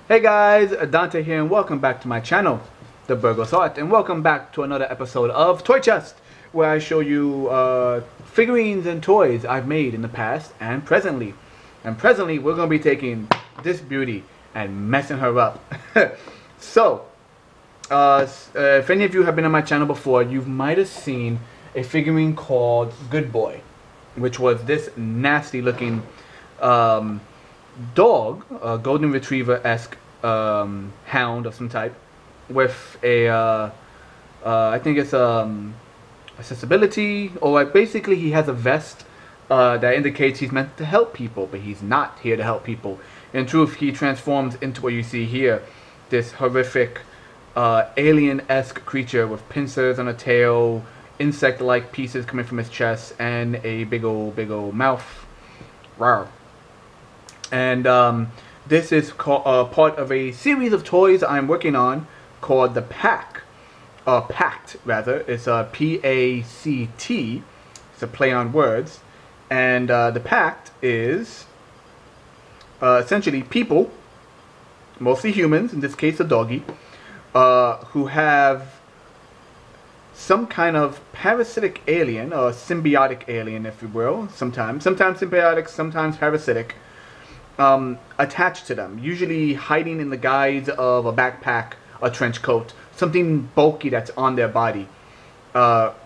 Hey guys, Dante here and welcome back to my channel, The Burgos Art, and welcome back to another episode of Toy Chest, where I show you figurines and toys I've made in the past and presently. And presently we're going to be taking this beauty and messing her up. So, if any of you have been on my channel before, you might have seen a figurine called Good Boy, which was this nasty looking dog, a golden retriever-esque hound of some type, with a I think it's accessibility, or like basically he has a vest that indicates he's meant to help people, but he's not here to help people. In truth, he transforms into what you see here, this horrific alien-esque creature with pincers on a tail, insect-like pieces coming from his chest, and a big old mouth. Rawr. And this is part of a series of toys I'm working on called the Pack. Pact, rather. It's P-A-C-T. It's a play on words. And the Pact is essentially people, mostly humans, in this case a doggy, who have some kind of parasitic alien, or symbiotic alien, if you will. Sometimes symbiotic, sometimes parasitic. Attached to them, usually hiding in the guise of a backpack, a trench coat, something bulky that's on their body,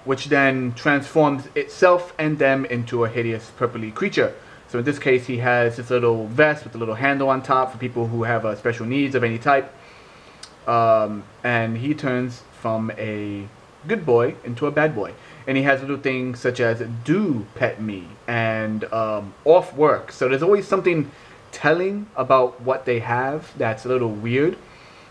which then transforms itself and them into a hideous purpley creature. So in this case, he has this little vest with a little handle on top for people who have special needs of any type, and he turns from a good boy into a bad boy. And he has little things such as do pet me and off work. So there's always something telling about what they have that's a little weird.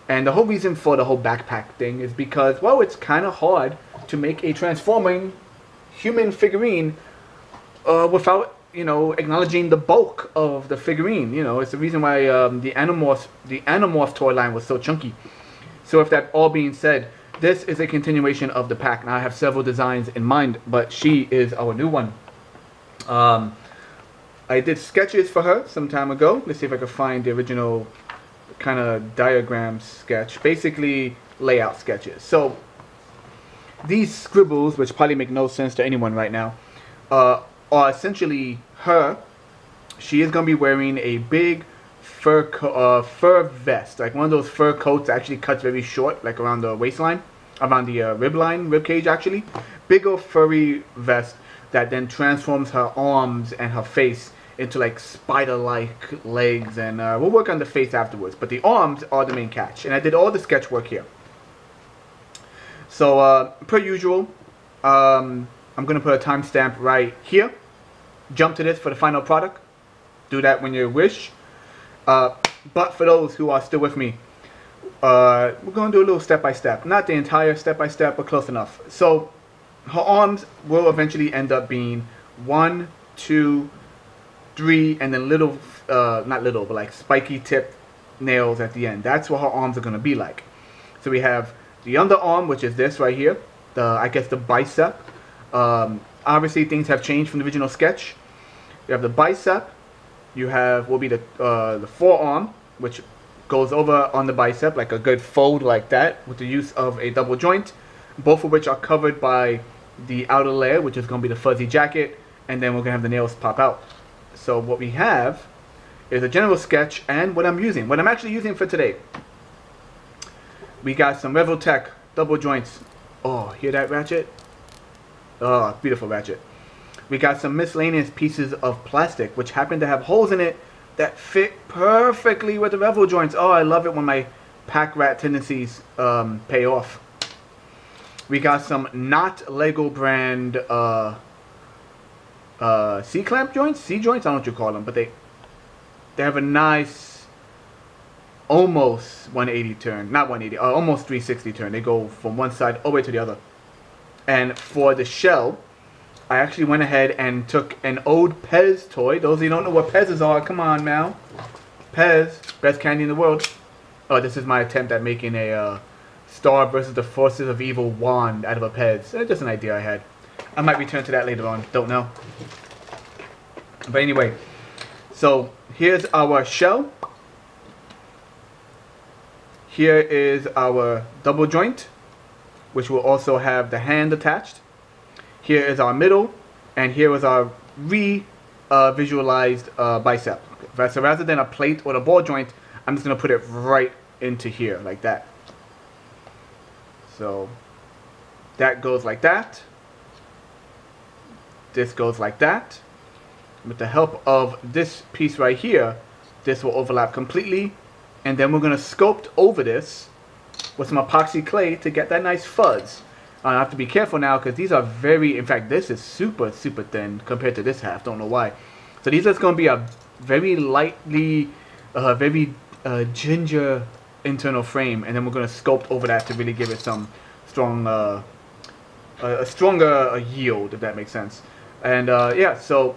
And the whole reason for the whole backpack thing is because, well, it's kind of hard to make a transforming human figurine without, acknowledging the bulk of the figurine. It's the reason why the Animorph toy line was so chunky. So, if that all being said, this is a continuation of the pack. Now I have several designs in mind, but she is our new one. I did sketches for her some time ago. Let's see if I can find the original kind of diagram sketch. Basically, layout sketches. So, these scribbles, which probably make no sense to anyone right now, are essentially her. She is going to be wearing a big fur vest. Like one of those fur coats that actually cuts very short, like around the waistline, around the rib cage actually. Big old furry vest that then transforms her arms and her face into like spider-like legs, and we'll work on the face afterwards, but the arms are the main catch. And I did all the sketch work here. So per usual, I'm gonna put a timestamp right here. Jump to this for the final product. Do that when you wish. But for those who are still with me, we're gonna do a little step-by-step. Not the entire step-by-step, but close enough. So her arms will eventually end up being 1, 2, 3, and then little, not little, but like spiky tip nails at the end. That's what her arms are going to be like. So we have the underarm, which is this right here, I guess the bicep. Obviously things have changed from the original sketch. You have the bicep. You have, will be the forearm, which goes over on the bicep like a good fold like that, with the use of a double joint, both of which are covered by the outer layer, which is going to be the fuzzy jacket, and then we're going to have the nails pop out. So what we have is a general sketch and what I'm actually using for today. We got some Revoltech double joints. Oh, hear that ratchet? Oh, beautiful ratchet. We got some miscellaneous pieces of plastic which happen to have holes in it that fit perfectly with the Revel joints. Oh, I love it when my pack rat tendencies pay off. We got some not Lego brand C-clamp joints? C-joints? I don't know what you call them, but they have a nice almost 180 turn. Not 180, almost 360 turn. They go from one side all the way to the other. And for the shell, I actually went ahead and took an old Pez toy. Those of you who don't know what Pez's are, come on now. Pez, best candy in the world. Oh, this is my attempt at making a Star versus the Forces of Evil wand out of a Pez. Just an idea I had. I might return to that later on. Don't know. But anyway, so here's our shell. Here is our double joint, which will also have the hand attached. Here is our middle, and here is our visualized bicep. So rather than a plate or a ball joint, I'm just going to put it right into here like that. So that goes like that. This goes like that. With the help of this piece right here, this will overlap completely. And then we're going to sculpt over this with some epoxy clay to get that nice fuzz. I have to be careful now because these are very, in fact, this is super, super thin compared to this half. Don't know why. So these are going to be a very lightly, very ginger internal frame. And then we're going to sculpt over that to really give it some strong, a stronger yield, if that makes sense. And yeah, so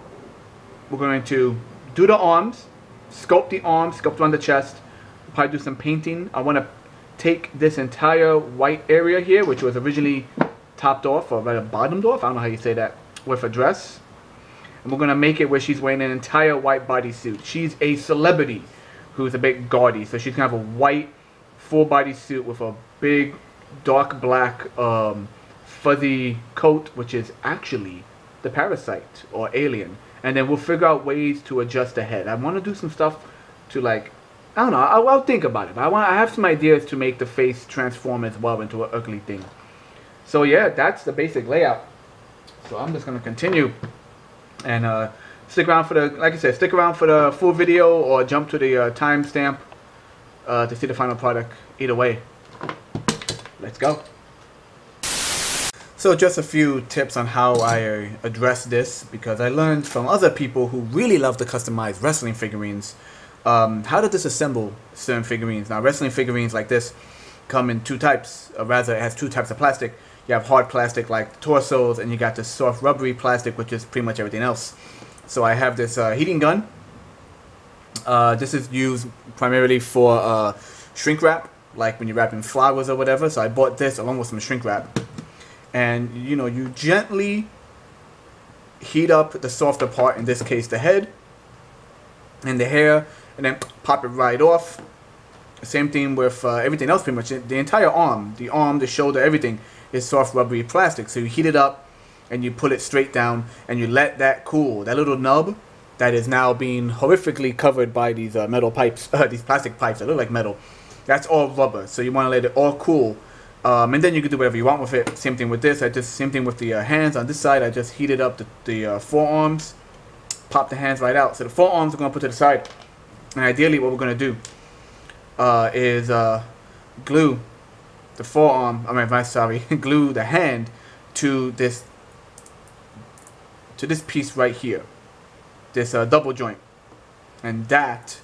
we're going to do the arms, sculpt the arms, sculpt around the chest, probably do some painting. I want to take this entire white area here, which was originally topped off, or rather bottomed off, I don't know how you say that, with a dress. And we're going to make it where she's wearing an entire white bodysuit. She's a celebrity who's a bit gaudy, so she's going to have a white full bodysuit with a big dark black fuzzy coat, which is actually the parasite or alien. And then we'll figure out ways to adjust the head. I want to do some stuff to, like, I don't know, I'll think about it. But I have some ideas to make the face transform as well into an ugly thing. So yeah, that's the basic layout. So I'm just going to continue and stick around for the, like I said, stick around for the full video or jump to the timestamp to see the final product. Either way, let's go. So just a few tips on how I address this, because I learned from other people who really love to customize wrestling figurines how to disassemble certain figurines. Now wrestling figurines like this come in two types, or rather it has two types of plastic. You have hard plastic like torsos, and you got this soft rubbery plastic, which is pretty much everything else. So I have this heating gun. This is used primarily for shrink wrap, like when you're wrapping flowers or whatever. So I bought this along with some shrink wrap. And you know, you gently heat up the softer part, in this case the head and the hair, and then pop it right off. Same thing with everything else pretty much. The entire arm, the shoulder, everything is soft rubbery plastic. So you heat it up and you pull it straight down and you let that cool. That little nub that is now being horrifically covered by these metal pipes, these plastic pipes that look like metal, that's all rubber. So you want to let it all cool. And then you can do whatever you want with it. Same thing with this. Same thing with the hands on this side. I just heated up the forearms, pop the hands right out. So the forearms we're going to put to the side. And ideally what we're going to do is glue the forearm, glue the hand to this piece right here. This double joint. And that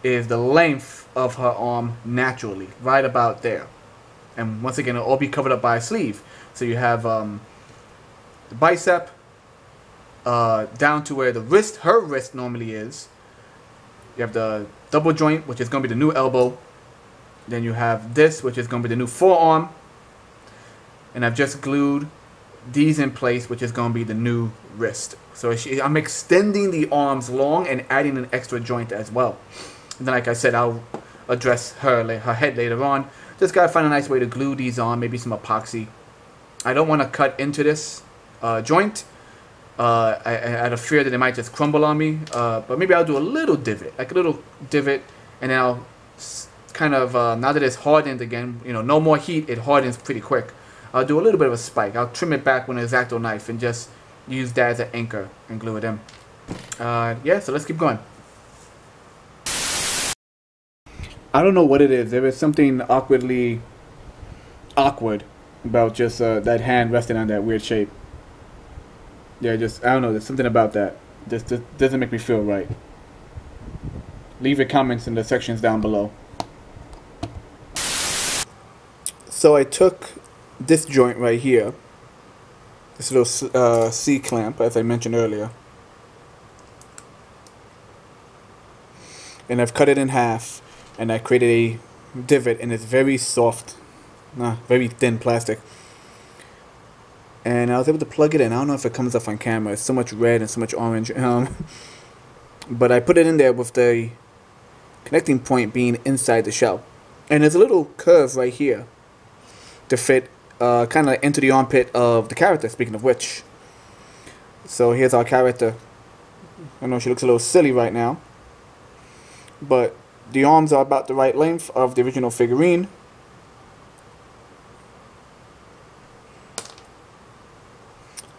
is the length of her arm naturally, right about there. And once again, it'll all be covered up by a sleeve. So you have the bicep down to where the wrist, her wrist normally is. You have the double joint, which is going to be the new elbow. Then you have this, which is going to be the new forearm. And I've just glued these in place, which is going to be the new wrist. So I'm extending the arms long and adding an extra joint as well. And then, like I said, I'll address her head later on. Just gotta find a nice way to glue these on, maybe some epoxy. I don't want to cut into this joint. I had a fear that it might just crumble on me. But maybe I'll do a little divot, like a little divot, and then I'll kind of, now that it's hardened again, you know, no more heat, it hardens pretty quick. I'll do a little bit of a spike. I'll trim it back with an X-Acto knife and just use that as an anchor and glue it in. Yeah, so let's keep going. I don't know what it is. There is something awkward about just that hand resting on that weird shape. Yeah, just, I don't know. There's something about that. Just doesn't make me feel right. Leave your comments in the sections down below. So I took this joint right here, this little C-clamp, as I mentioned earlier, and I've cut it in half. And I created a divot in this very soft, very thin plastic. And I was able to plug it in. I don't know if it comes off on camera. It's so much red and so much orange. But I put it in there with the connecting point being inside the shell. And there's a little curve right here to fit kind of into the armpit of the character, speaking of which. So here's our character. I know she looks a little silly right now, but the arms are about the right length of the original figurine.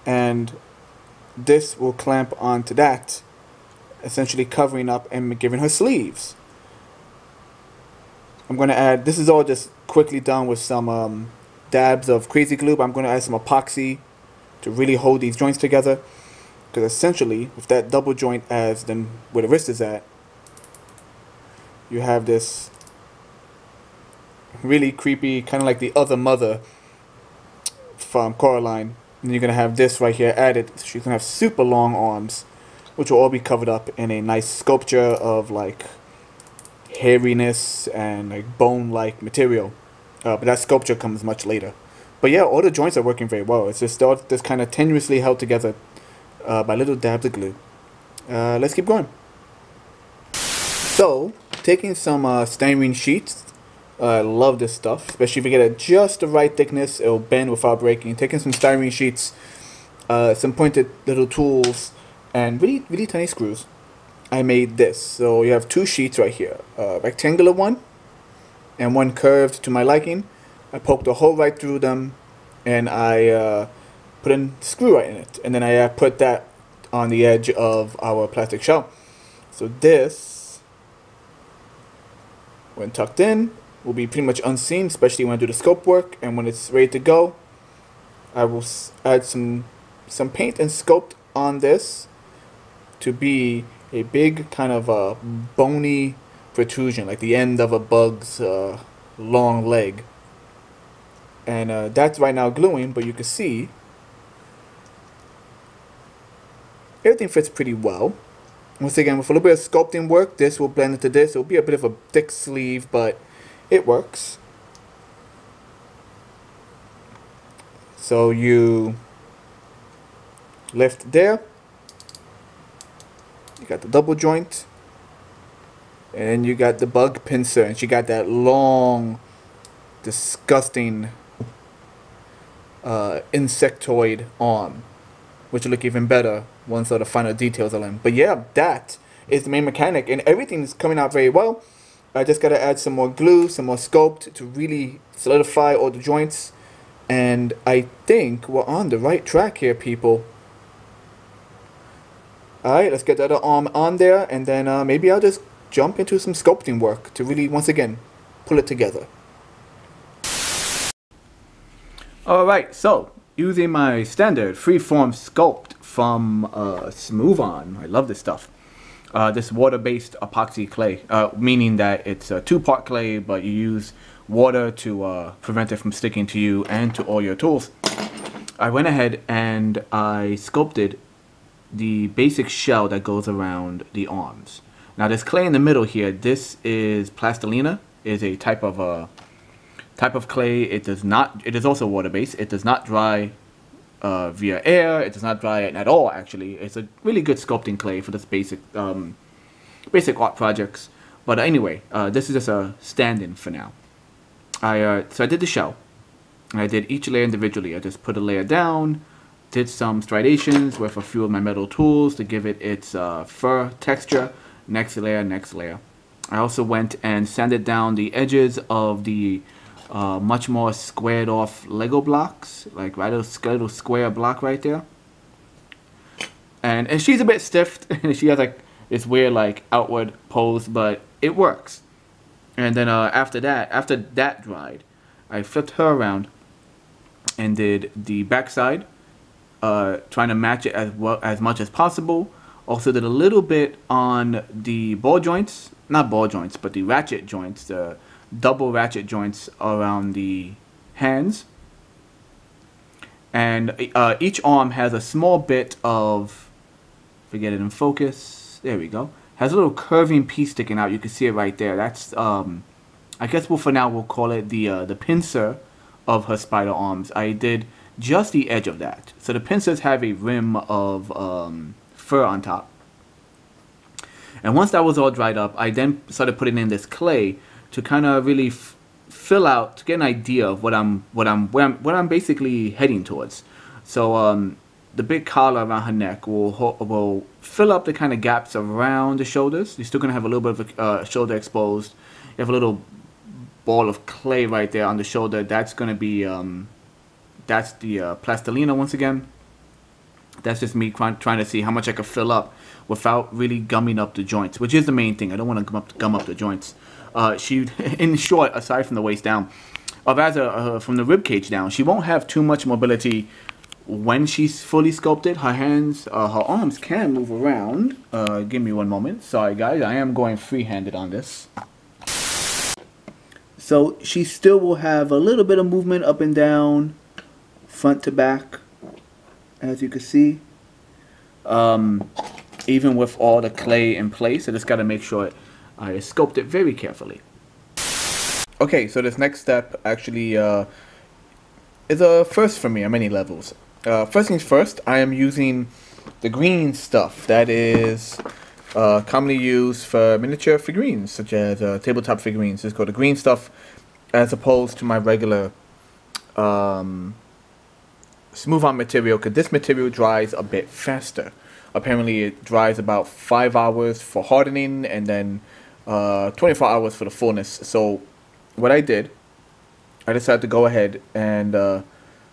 And this will clamp onto that, essentially covering up and giving her sleeves. I'm going to add, this is all just quickly done with some dabs of crazy glue, but I'm going to add some epoxy to really hold these joints together. Because essentially, with that double joint as then where the wrist is at, you have this really creepy, kind of like the other mother from Coraline. And you're going to have this right here added. So she's going to have super long arms, which will all be covered up in a nice sculpture of like hairiness and like bone-like material. But that sculpture comes much later. But yeah, all the joints are working very well. It's just all this kind of tenuously held together by little dabs of glue. Let's keep going. So, taking some styrene sheets. I love this stuff, especially if you get it just the right thickness, it'll bend without breaking. Taking some styrene sheets, some pointed little tools, and really tiny screws. I made this. So you have two sheets right here, a rectangular one and one curved to my liking. I poked a hole right through them, and I put a screw right in it, and then I put that on the edge of our plastic shell. So this, when tucked in, will be pretty much unseen, especially when I do the scope work. And when it's ready to go, I will add some paint and sculpt on this to be a big kind of a bony protrusion, like the end of a bug's long leg. And that's right now gluing, but you can see everything fits pretty well. Once again, with a little bit of sculpting work, this will blend into this. It'll be a bit of a thick sleeve, but it works. So you lift there. You got the double joint. And you got the bug pincer. And she got that long, disgusting insectoid arm, which will look even better once all the final details are in. But yeah, that is the main mechanic, and everything's coming out very well. I just gotta add some more glue, some more sculpt to really solidify all the joints, and I think we're on the right track here, people. Alright, let's get the other arm on there, and then maybe I'll just jump into some sculpting work to really, once again, pull it together. Alright, so using my standard freeform sculpt from Smooth On. I love this stuff. This water-based epoxy clay, meaning that it's a two-part clay, but you use water to prevent it from sticking to you and to all your tools. I went ahead and I sculpted the basic shell that goes around the arms. Now this clay in the middle here, this is plastilina, is a type of clay. It is also water-based. It does not dry via air. It does not dry at all, actually. It's a really good sculpting clay for this basic art projects. But anyway, this is just a stand-in for now. So I did the shell. I did each layer individually. I just put a layer down, did some striations with a few of my metal tools to give it its fur texture. Next layer, next layer. I also went and sanded down the edges of the much more squared off Lego blocks, like right, a little square block right there. And she's a bit stiff, and she has like this weird like outward pose, but it works. And then after that dried, I flipped her around and did the backside, trying to match it as much as possible. Also did a little bit on the ball joints, not ball joints, but the ratchet joints, the double ratchet joints around the hands. And each arm has a small bit of, forget it in focus, there we go, has a little curving piece sticking out. You can see it right there. That's I guess for now we'll call it the pincer of her spider arms. I did just the edge of that. So the pincers have a rim of fur on top. And once that was all dried up, I then started putting in this clay to kind of really fill out, to get an idea of what I'm basically heading towards. So the big collar around her neck will fill up the kind of gaps around the shoulders. You're still gonna have a little bit of a shoulder exposed. You have a little ball of clay right there on the shoulder. That's gonna be that's the plastilina once again. That's just me trying to see how much I can fill up without really gumming up the joints, which is the main thing. I don't want to gum up the joints. In short, aside from the waist down, or rather from the rib cage down, she won't have too much mobility when she's fully sculpted. Her hands, her arms can move around. Give me one moment. Sorry guys, I am going free-handed on this. So she still will have a little bit of movement up and down, front to back, as you can see. Even with all the clay in place, I just got to make sure I sculpt it very carefully. Okay, so this next step actually is a first for me on many levels. First things first, I am using the green stuff that is commonly used for miniature figurines, such as tabletop figurines. It's called the green stuff, as opposed to my regular smooth on material, because this material dries a bit faster. Apparently it dries about 5 hours for hardening and then 24 hours for the fullness. So what I did, I decided to go ahead and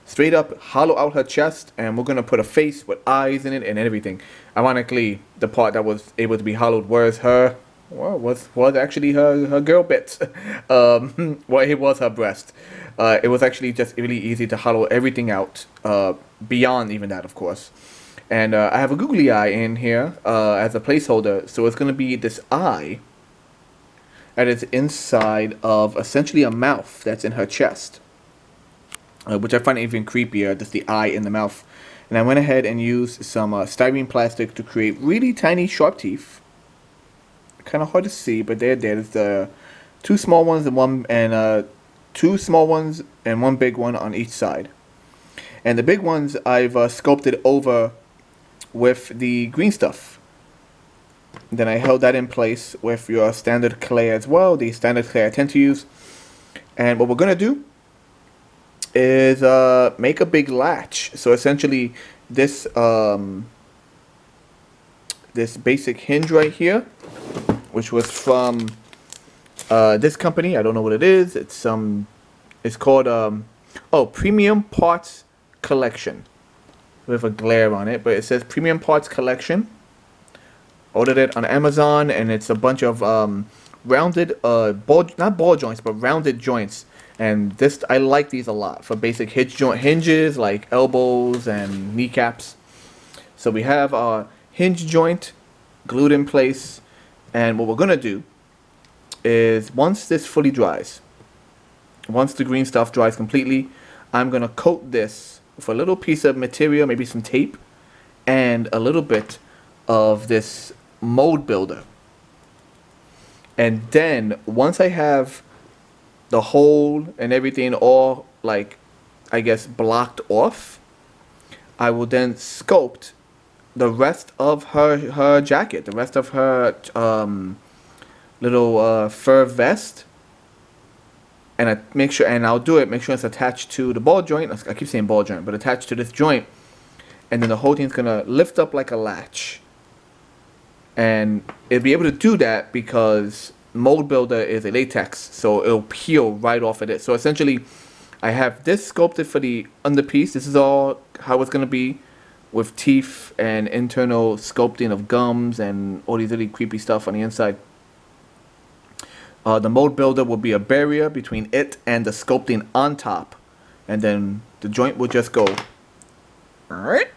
straight up hollow out her chest, and we're going to put a face with eyes in it and everything. Ironically, the part that was able to be hollowed was her, well, was actually her girl bits. Well, it was her breast. It was actually just really easy to hollow everything out, beyond even that, of course. And I have a googly eye in here as a placeholder, so it's going to be this eye that is inside of essentially a mouth that's in her chest, which I find even creepier, just the eye in the mouth. And I went ahead and used some styrene plastic to create really tiny sharp teeth. Kind of hard to see, but there's the two small ones and two small ones and one big one on each side. And the big ones I've sculpted over with the green stuff. Then I held that in place with your standard clay as well, the standard clay I tend to use. And what we're going to do is make a big latch. So essentially this this basic hinge right here, which was from this company. I don't know what it is. It's called Premium Parts Collection, with a glare on it, but it says Premium Parts Collection. Ordered it on Amazon, and it's a bunch of rounded not ball joints, but rounded joints. And this, I like these a lot for basic hinges like elbows and kneecaps. So we have our hinge joint glued in place, and what we're gonna do is, once this fully dries, once the green stuff dries completely, I'm gonna coat this with a little piece of material, maybe some tape, and a little bit of this mold builder. And then once I have the hole and everything all, like, I guess blocked off, I will then sculpt the rest of her jacket, the rest of her little fur vest. And I make sure, and I'll do it, make sure it's attached to the ball joint. I keep saying ball joint, but attached to this joint. And then the whole thing's gonna lift up like a latch. And it'll be able to do that because Mold Builder is a latex, so it'll peel right off of it. So essentially, I have this sculpted for the underpiece. This is all how it's gonna be, with teeth and internal sculpting of gums and all these really creepy stuff on the inside. The Mold Builder will be a barrier between it and the sculpting on top. And then the joint will just go. Alright.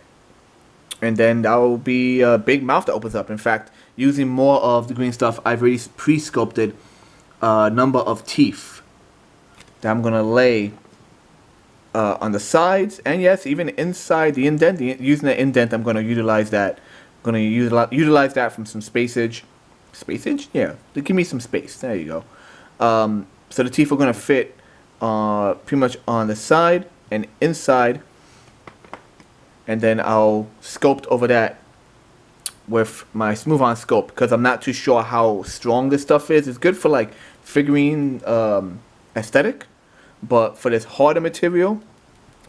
And then that will be a big mouth that opens up. In fact, using more of the green stuff, I've already pre-sculpted a number of teeth that I'm going to lay on the sides. And yes, even inside the indent. Using the indent, I'm going to utilize that. I'm going to utilize that from some spacage. Spacage? Yeah, give me some space. There you go. So the teeth are going to fit pretty much on the side and inside, and then I'll sculpt over that with my Smooth On scope because I'm not too sure how strong this stuff is. It's good for like figurine aesthetic, but for this harder material,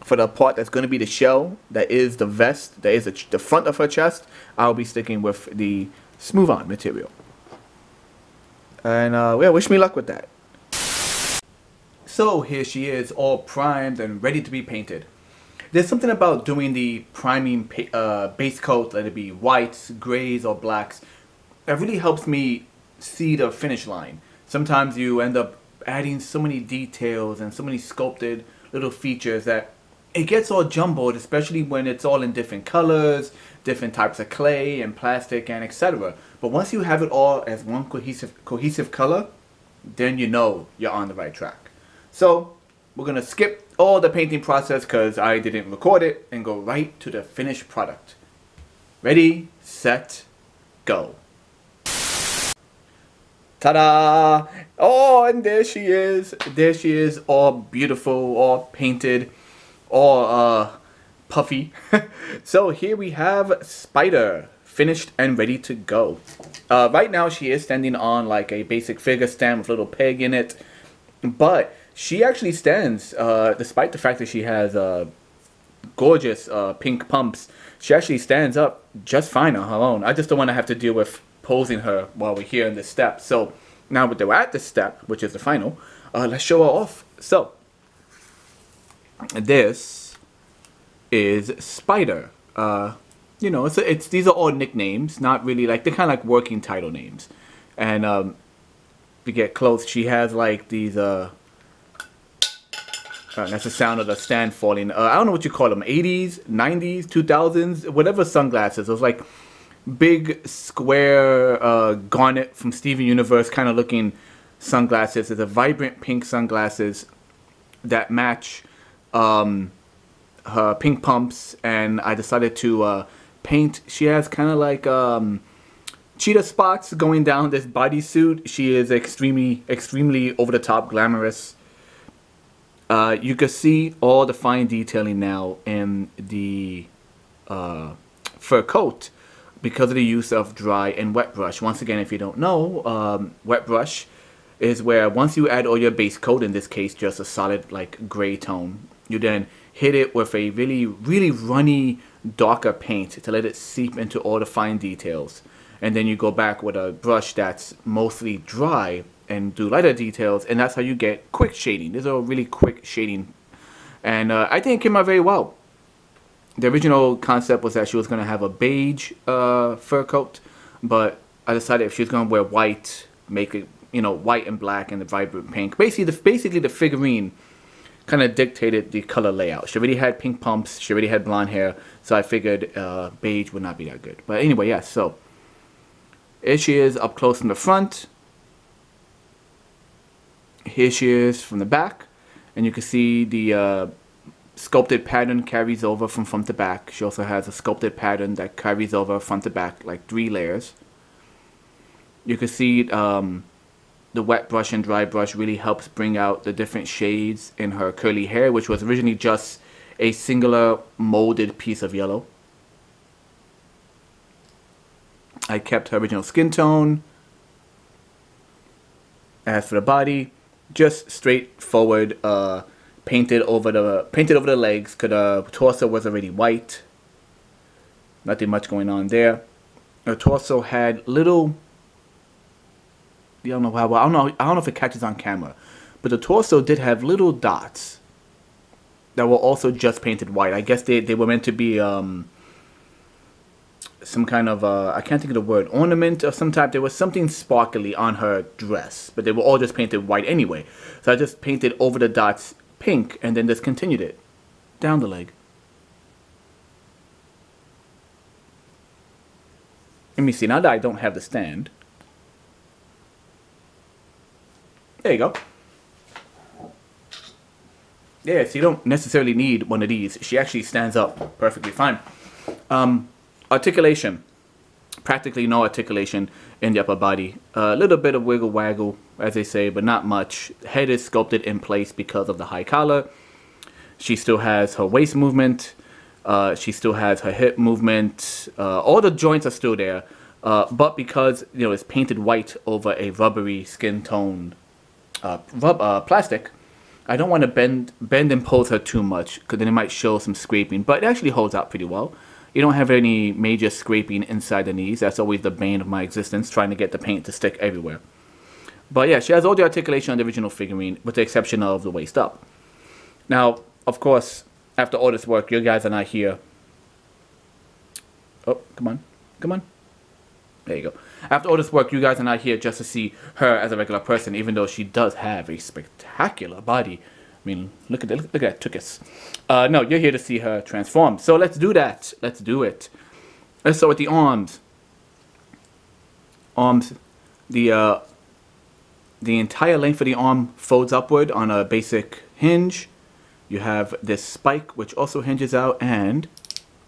for the part that's going to be the shell, that is the vest, that is the front of her chest, I'll be sticking with the Smooth On material. And yeah, wish me luck with that. So here she is, all primed and ready to be painted. There's something about doing the priming base coat, let it be whites, grays, or blacks, that really helps me see the finish line. Sometimes you end up adding so many details and so many sculpted little features that it gets all jumbled, especially when it's all in different colors, different types of clay and plastic and etc. But once you have it all as one cohesive color, then you know you're on the right track. So we're going to skip all the painting process because I didn't record it and go right to the finished product. Ready, set, go. Ta-da! Oh, and there she is. There she is, all beautiful, all painted, all puffy. So here we have Spider, finished and ready to go. Right now she is standing on like a basic figure stand with a little peg in it, but she actually stands, despite the fact that she has gorgeous pink pumps, she actually stands up just fine on her own. I just don't want to have to deal with posing her while we're here in this step. So now that we're at this step, which is the final, let's show her off. So this is Spider. You know, these are all nicknames, not really like, they're kind of like working title names. And to get close, she has like these that's the sound of the stand falling. I don't know what you call them, 80s, 90s, 2000s, whatever sunglasses. Those like big square garnet from Steven Universe kind of looking sunglasses. It's a vibrant pink sunglasses that match her pink pumps, and I decided to paint. She has kind of like cheetah spots going down this bodysuit. She is extremely over the top glamorous. You can see all the fine detailing now in the fur coat because of the use of dry and wet brush. Once again, if you don't know, wet brush is where once you add all your base coat, in this case just a solid like gray tone, you then hit it with a really runny darker paint to let it seep into all the fine details. And then you go back with a brush that's mostly dry and do lighter details, and that's how you get quick shading. These are really quick shading, and I think it came out very well. The original concept was that she was going to have a beige fur coat, but I decided if she was going to wear white, make it, you know, white and black and the vibrant pink. Basically the figurine kind of dictated the color layout. She already had pink pumps, she already had blonde hair, so I figured beige would not be that good. But anyway, yes, so here she is up close in the front. Here she is from the back, and you can see the sculpted pattern carries over from front to back. She also has a sculpted pattern that carries over front to back, like 3 layers. You can see the wet brush and dry brush really helps bring out the different shades in her curly hair, which was originally just a singular molded piece of yellow. I kept her original skin tone. As for the body, just straightforward, painted over the legs, because the torso was already white. Nothing much going on there. Her torso had little, I don't know how, I don't know if it catches on camera, but the torso did have little dots that were also just painted white. I guess they were meant to be some kind of, I can't think of the word, ornament of some type. There was something sparkly on her dress, but they were all just painted white anyway. So I just painted over the dots pink and then just continued it down the leg. Let me see, now that I don't have the stand. There you go. Yeah, so you don't necessarily need one of these. She actually stands up perfectly fine. Articulation. Practically no articulation in the upper body. A little bit of wiggle waggle, as they say, but not much. Head is sculpted in place because of the high collar. She still has her waist movement. She still has her hip movement. All the joints are still there. But because, you know, it's painted white over a rubbery skin tone plastic, I don't want to bend and pose her too much, because then it might show some scraping. But it actually holds out pretty well. You don't have any major scraping inside the knees. That's always the bane of my existence, trying to get the paint to stick everywhere. But yeah, she has all the articulation on the original figurine, with the exception of the waist up. Now, of course, after all this work, you guys are not here. Oh, come on. Come on. There you go. After all this work, you guys are not here just to see her as a regular person, even though she does have a spectacular body. I mean, look at that. Look at that tuchus. No, you're here to see her transform. So let's do that. Let's do it. Let's start with the arms. Arms. The entire length of the arm folds upward on a basic hinge. You have this spike, which also hinges out, and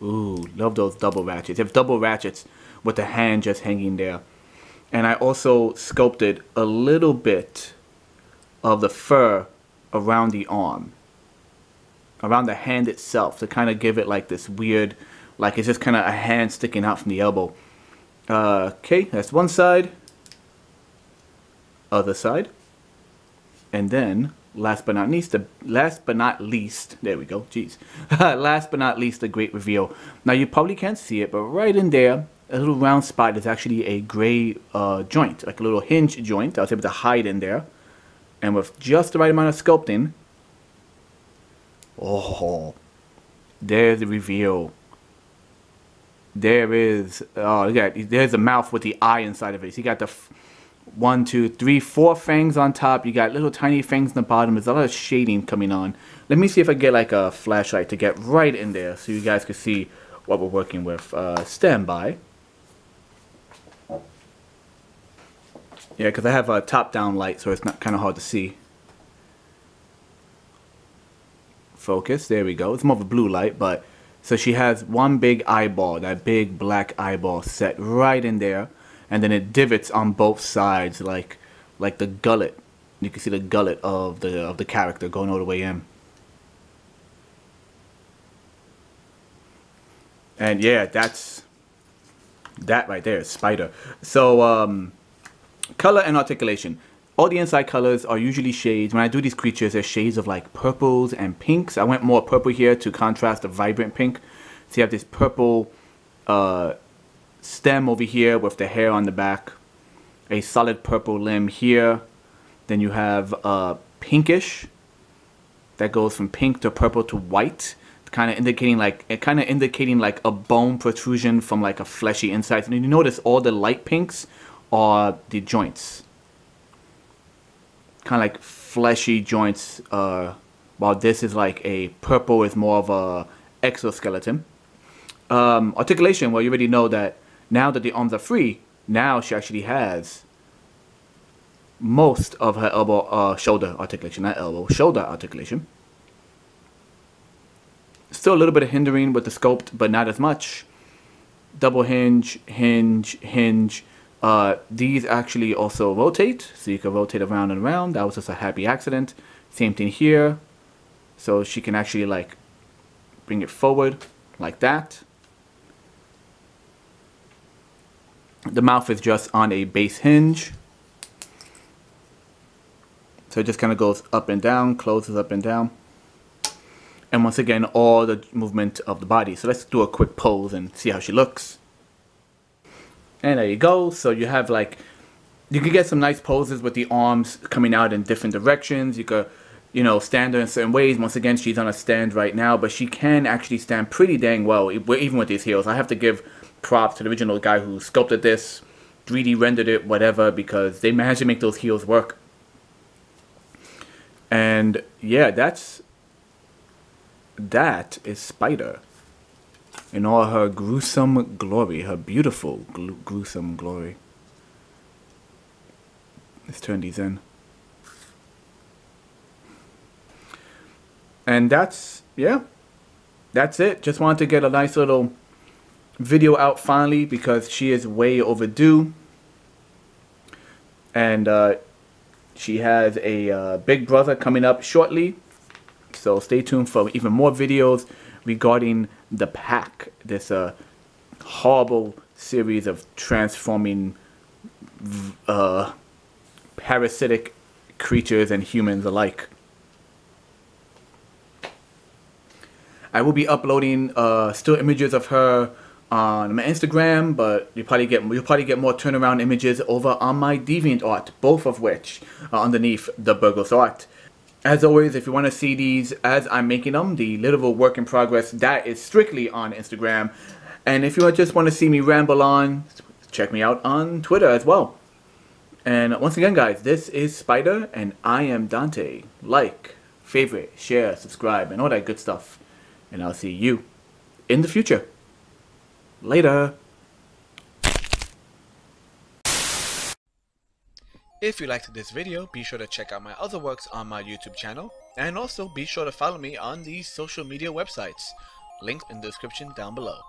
ooh, love those double ratchets. You have double ratchets with the hand just hanging there. And I also sculpted a little bit of the fur around the arm, around the hand itself, to kind of give it like this weird, like it's just kind of a hand sticking out from the elbow. Okay, that's one side. Other side. And then, last but not least, there we go, jeez. Last but not least, the great reveal. Now you probably can't see it, but right in there, a little round spot is actually a gray joint, like a little hinge joint. I was able to hide in there. And with just the right amount of sculpting, oh, there's the reveal. There is, oh, look at that. There's the mouth with the eye inside of it. So you got the 1, 2, 3, 4 fangs on top. You got little tiny fangs on the bottom. There's a lot of shading coming on. Let me see if I get like a flashlight to get right in there so you guys can see what we're working with. Stand by. Yeah, because I have a top-down light, so it's not kind of hard to see. Focus, there we go. It's more of a blue light, but so she has one big eyeball, that big black eyeball set right in there, and then it divots on both sides, like the gullet. You can see the gullet of the character going all the way in. And yeah, that right there is Spider. So color and articulation. All the inside colors are usually shades. When I do these creatures, there's shades of like purples and pinks. I went more purple here to contrast the vibrant pink. So you have this purple stem over here with the hair on the back. A solid purple limb here. Then you have pinkish. That goes from pink to purple to white. Kind of indicating like a bone protrusion from like a fleshy inside. And you notice all the light pinks are the joints. Kind of like fleshy joints, while this is like a purple is more of a exoskeleton. Articulation, well, you already know that now that the arms are free, now she actually has most of her elbow, shoulder articulation, not elbow, shoulder articulation. Still a little bit of hindering with the sculpt, but not as much. Double hinge, hinge, hinge. These actually also rotate, so you can rotate around and around. That was just a happy accident. Same thing here. So she can actually like bring it forward like that. The mouth is just on a base hinge. So it just kind of goes up and down, closes up and down. And once again, all the movement of the body. So let's do a quick pose and see how she looks. And there you go. So you have like, you can get some nice poses with the arms coming out in different directions. You could, you know, stand her in certain ways. Once again, she's on a stand right now, but she can actually stand pretty dang well, even with these heels. I have to give props to the original guy who sculpted this, 3D rendered it, whatever, because they managed to make those heels work. And yeah, that is Spider in all her gruesome glory, her beautiful gruesome glory. Let's turn these in. And that's, yeah, that's it. Just wanted to get a nice little video out finally because she is way overdue. And she has a big brother coming up shortly. So stay tuned for even more videos regarding the Pack, this horrible series of transforming parasitic creatures and humans alike. I will be uploading still images of her on my Instagram, but you'll probably get more turnaround images over on my DeviantArt, both of which are underneath the Burgos art. As always, if you want to see these as I'm making them, the literal work in progress, that is strictly on Instagram. And if you just want to see me ramble on, check me out on Twitter as well. And once again, guys, this is Spider, and I am Dante. Like, favorite, share, subscribe, and all that good stuff. And I'll see you in the future. Later. If you liked this video, be sure to check out my other works on my YouTube channel, and also be sure to follow me on these social media websites, linked in the description down below.